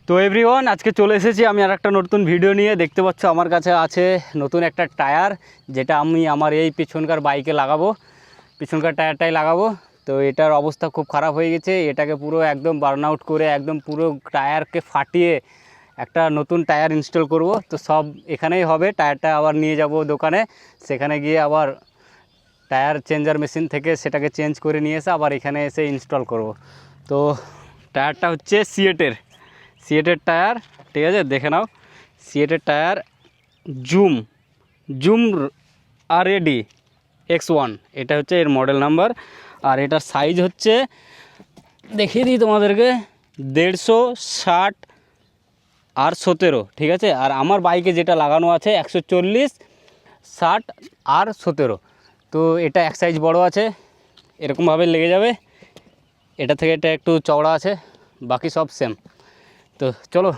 তো এভরিওয়ান, আজকে চলে এসেছি আমি আর একটা নতুন ভিডিও নিয়ে। দেখতে পাচ্ছ আমার কাছে আছে নতুন একটা টায়ার, যেটা আমি আমার এই পিছনকার বাইকে লাগাবো, পিছনকার টায়ারটাই লাগাবো। তো এটার অবস্থা খুব খারাপ হয়ে গেছে, এটাকে পুরো একদম বার্ন আউট করে একদম পুরো টায়ারকে ফাটিয়ে একটা নতুন টায়ার ইনস্টল করব। তো সব এখানেই হবে, টায়ারটা আবার নিয়ে যাব দোকানে, সেখানে গিয়ে আবার টায়ার চেঞ্জার মেশিন থেকে সেটাকে চেঞ্জ করে নিয়ে এসে আবার এখানে এসে ইনস্টল করব। তো টায়ারটা হচ্ছে সিয়েটের টায়ার, ঠিক আছে, দেখে নাও। সিয়েটের টায়ার জুম RAD X1, এটা হচ্ছে এর মডেল নাম্বার। আর এটার সাইজ হচ্ছে, দেখিয়ে দিই তোমাদেরকে, 150, 60 আর 17, ঠিক আছে। আর আমার বাইকে যেটা লাগানো আছে 140, 60 আর 17। তো এটা এক সাইজ বড় আছে, এরকমভাবে লেগে যাবে। এটা থেকে এটা একটু চওড়া আছে, বাকি সব সেম। তো চলো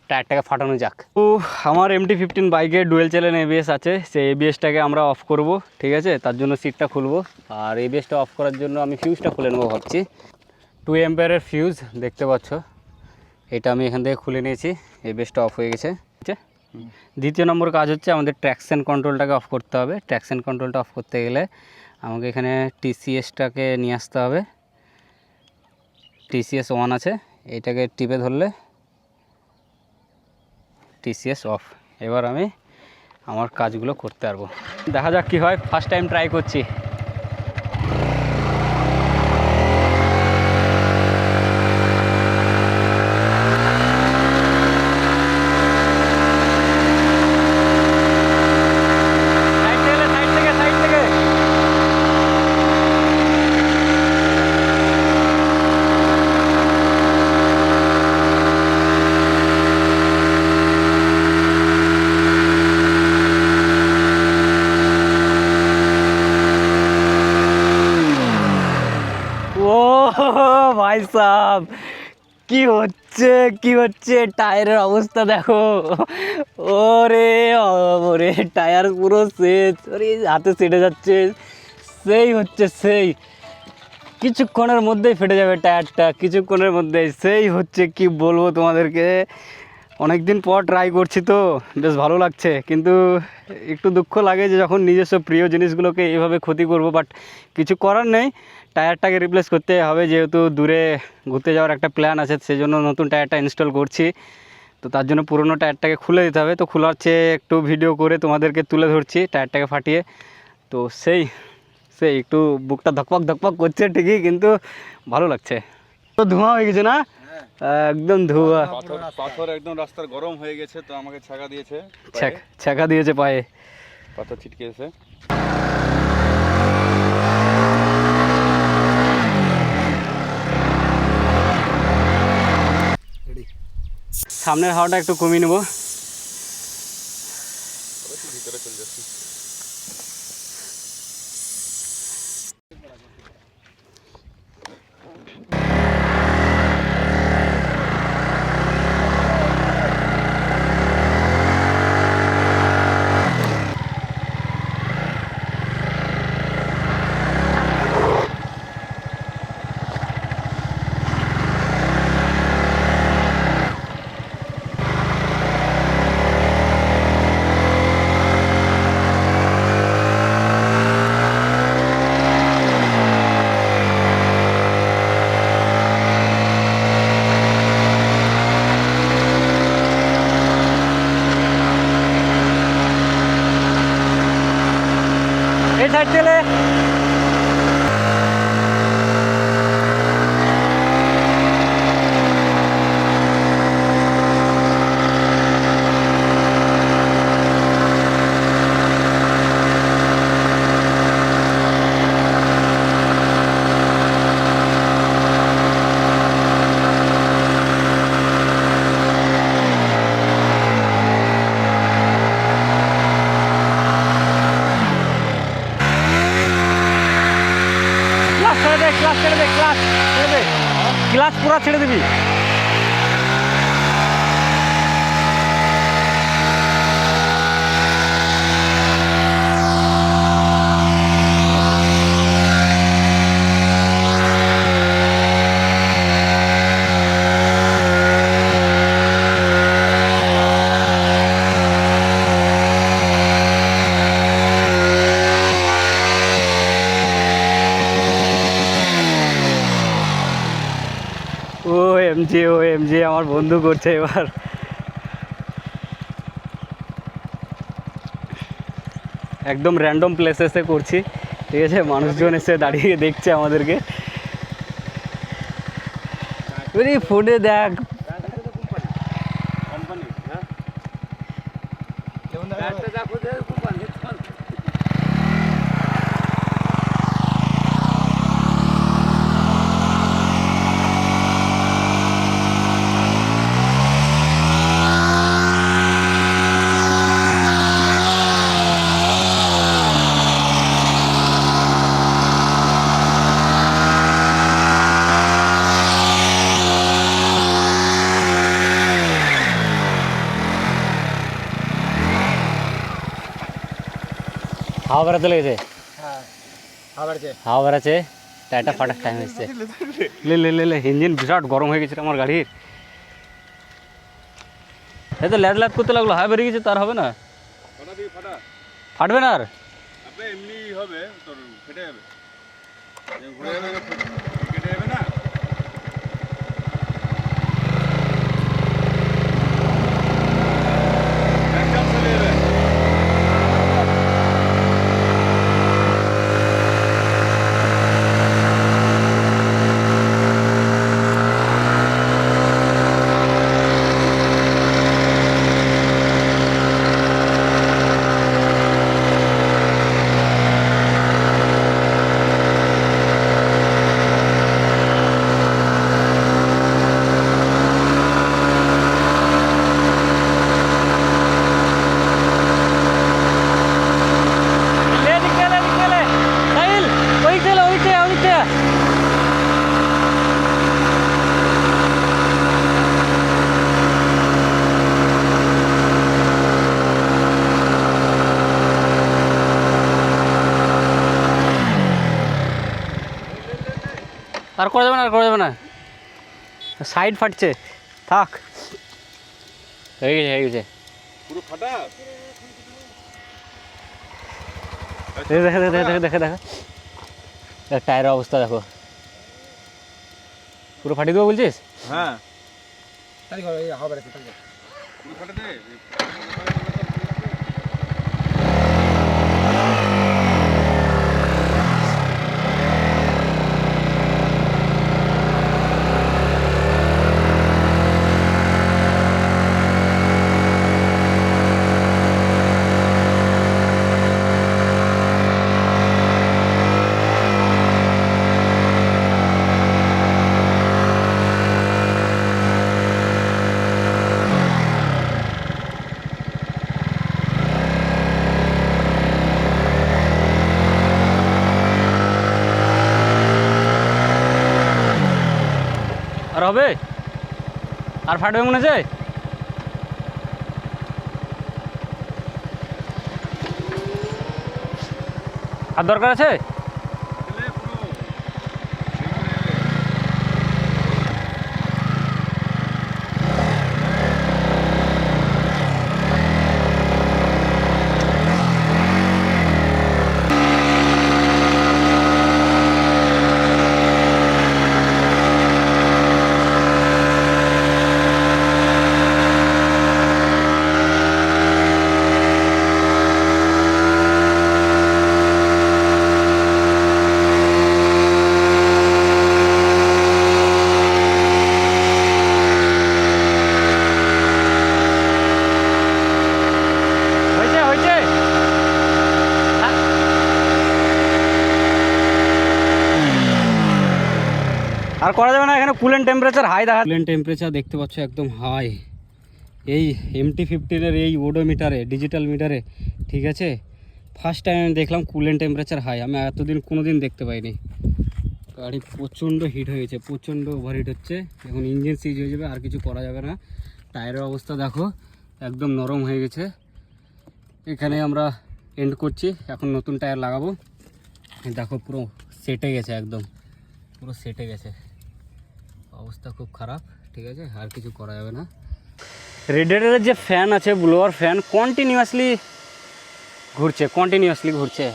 টায়ারটাকে ফাটানো যাক। তো আমার MT-15 বাইকে ডুয়েল চ্যানেল ABS আছে, সেই ABSটাকে আমরা অফ করব, ঠিক আছে। তার জন্য সিটটা খুলবো, আর ABSটা অফ করার জন্য আমি ফিউজটা খুলে নেবো ভাবছি। 2 অ্যাম্পিয়ারের ফিউজ দেখতে পাচ্ছ, এটা আমি এখান থেকে খুলে নিয়েছি। ABSটা অফ হয়ে গেছে, ঠিক আছে। দ্বিতীয় নম্বর কাজ হচ্ছে আমাদের ট্র্যাকশন কন্ট্রোলটাকে অফ করতে হবে। ট্র্যাকশন কন্ট্রোলটা অফ করতে গেলে আমাকে এখানে TCSটাকে নিয়ে আসতে হবে। TCS অন আছে, এইটাকে টিপে ধরলে TCS অফ। এবার আমি আমার কাজগুলো করতে পারবো, দেখা যাক কি হয়। ফার্স্ট টাইম ট্রাই করছি। ও ভাই সাব, কি হচ্ছে টায়ারের অবস্থা দেখো। ওরে ওরে, টায়ার পুরো শেষ, ওরে হাতে সেটে যাচ্ছে। সেই কিছুক্ষণের মধ্যেই ফেটে যাবে টায়ারটা, কিছুক্ষণের মধ্যেই। কি বলবো তোমাদেরকে, অনেক দিন পর ট্রাই করছি তো বেশ ভালো লাগছে, কিন্তু একটু দুঃখ লাগে যে যখন নিজস্ব প্রিয় জিনিসগুলোকে এইভাবে ক্ষতি করব। বাট কিছু করার নেই, টায়ারটাকে রিপ্লেস করতে হবে, যেহেতু দূরে ঘুরতে যাওয়ার একটা প্ল্যান আছে, সেজন্য নতুন টায়ারটা ইনস্টল করছি। তো তার জন্য পুরনো টায়ারটাকে খুলে দিতে হবে। তো খোলার চেয়ে একটু ভিডিও করে তোমাদেরকে তুলে ধরছি টায়ারটাকে ফাটিয়ে। তো সেই একটু বুকটা ধকপক করছে ঠিকই, কিন্তু ভালো লাগছে। তো ধোঁয়া হয়ে গেছে না, একদম ধোঁয়া, পাথর একদম রাস্তার গরম হয়ে গেছে। তো আমাকে ছাকা দিয়েছে, ছ্যাঁকা দিয়েছে পায়ে, পাথর ছিটকেছে। সামনের হাওয়াটা একটু কমিয়ে নেবো। ভিতরে চলে যাচ্ছি। এই সাইড চলে ক্লাচ পুরা ছেড়ে দিবি। ও এম জি আমার বন্ধু করছে এবার। একদম র্যান্ডম প্লেসেসে করছি, ঠিক আছে, মানুষজন এসে দাঁড়িয়ে দেখছে আমাদেরকে। ফোনে দেখ হাওয়া বেড়াতে লেগেছে, হাওয়া বেড়াচ্ছে, টায়ারটা ফাটার টাইম এসছে। লে ইঞ্জিন বিরাট গরম হয়ে গেছে আমার গাড়ির। এই তো ল্যাদ ল্যাদ করতে লাগলো, হাওয়া বেরিয়ে গেছে, তার হবে না, ফাটবে না আর। এমনি হবে তোর, ফেটে যাবে, ঘুরে যাবে, কেটে যাবে না। একদম চলে যাবে। আর করা যাবে না, আর করা যাবে না, সাইড ফাটছে, থাক, হয়ে গেছে হয়ে গেছে। পুরো ফাটা। দেখে দেখে দেখে দেখে দেখে টায়ারের অবস্থা দেখো, পুরো ফাটিয়ে দেবো বলছিস? হ্যাঁ, পুরো ফাটা দে। আর হবে, আর ফাটবে মনে হচ্ছে। আর দরকার আছে? আর করা যাবে না, এখানে কুলেন্ট টেম্পারেচার হাই দেখা, কুলেন্ট টেম্পারেচার দেখতে পাচ্ছ একদম হাই। এই MT-15-এর এই ওডোমিটারে, ডিজিটাল মিটারে, ঠিক আছে, ফার্স্ট টাইম আমি দেখলাম কুলেন্ট টেম্পারেচার হাই। আমি এতদিন কোনো দিন দেখতে পাইনি। গাড়ি প্রচণ্ড হিট হয়ে গেছে, প্রচণ্ড ওভারহিট হচ্ছে। এখন ইঞ্জিন সিজ হয়ে যাবে, আর কিছু করা যাবে না। টায়ারের অবস্থা দেখো একদম নরম হয়ে গেছে। এখানে আমরা এন্ড করছি, এখন নতুন টায়ার লাগাবো। দেখো পুরো সেটে গেছে, একদম পুরো সেটে গেছে, অবস্থা খুব খারাপ, ঠিক আছে, আর কিছু করা যাবে না। রেডিয়েটরের যে ফ্যান আছে, ব্লোয়ার ফ্যান কন্টিনিউয়াসলি ঘুরছে,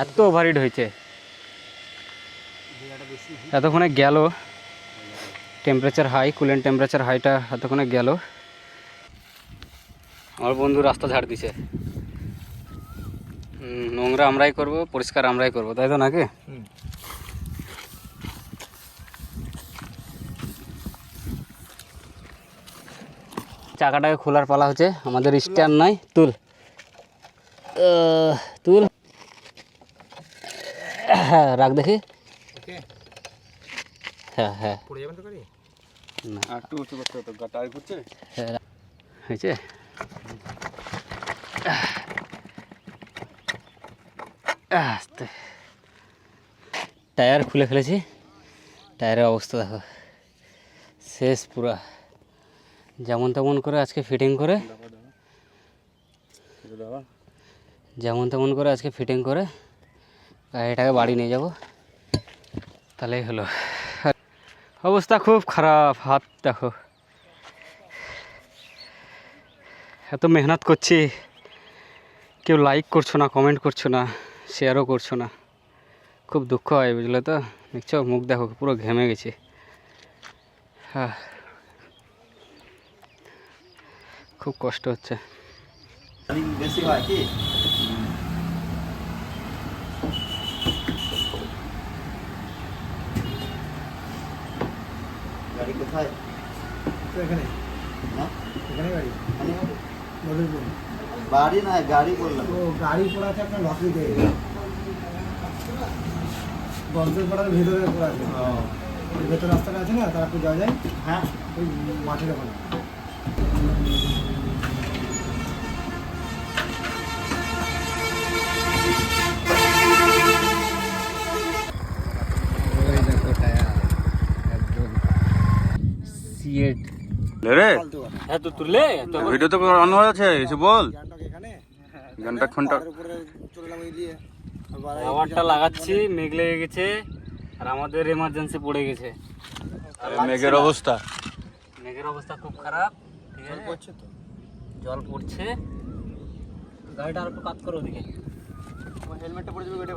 এত ওভারহিট হয়েছে। এতক্ষণে গেল, টেম্পারেচার হাই, কুলেন্ট টেম্পারেচার হাইটা এতক্ষণে গেল। আমার বন্ধু রাস্তা ঝাড় দিছে। নোংরা আমরাই করব, পরিষ্কার আমরাই করব, তাই তো নাকি? চাকাটাকে খোলার পালা হচ্ছে, আমাদের স্ট্যান্ড নাই। তুল তুল, হ্যাঁ রাখ দেখি। হ্যাঁ হ্যাঁ না, একটু উঁচু করতে হতো, টায়ার ঘুরছে। হ্যাঁ হয়েছে। আস্তে, টায়ার খুলে ফেলেছি। টায়ারের অবস্থা দেখো, শেষ পুরা। যেমন তেমন করে আজকে ফিটিং করে, যেমন তেমন করে আজকে ফিটিং করে গাড়িটাকে বাড়ি নিয়ে যাব, তাহলেই হলো। অবস্থা খুব খারাপ, হাত দেখো। এত মেহনত করছি, কেউ লাইক করছো না, কমেন্ট করছো না, শেয়ারও করছো না। খুব দুঃখ হয়, বুঝলে তো। দেখছো মুখ দেখো, পুরো ঘেমে গেছি। হ্যাঁ, খুব কষ্ট হচ্ছে। বেশি হয় কি? গাড়ি কোথায়? এখানে না এখানে গাড়ি মানে মধুরপুর। বাড়ি না, গাড়ি বললাম। ও গাড়ি পড়া আছে আপনার লকরিতে, বন্ধের পাড়ার ভেতরে পড়া আছে। ওই ভেতর রাস্তাটা আছে না, তারপর যাওয়া যায়। হ্যাঁ, ওই মাঠের ওখানে। ওই দেখো টায়ার একদম সিয়েট। রে ফালতু কথা। হ্যাঁ তো তুললে তো ভিডিও তো অন হয়ে আছে, এসে বল। গ্যাংটক এখানে ঘন্টা ঘন্টা পাহাড়ের উপরে চলে এলাম এই দিয়ে। আবার এই খাবারটা লাগাচ্ছি, মেঘ লেগে গেছে, আর আমাদের এমার্জেন্সি পড়ে গেছে। মেঘের অবস্থা। মেঘের অবস্থা খুব খারাপ, ঠিক আছে? পড়ছে তো। জল পড়ছে। গাড়িটা আর একটু কাত করো ওদিকে। হেলমেটটা পড়ে যাবে, গাড়িটা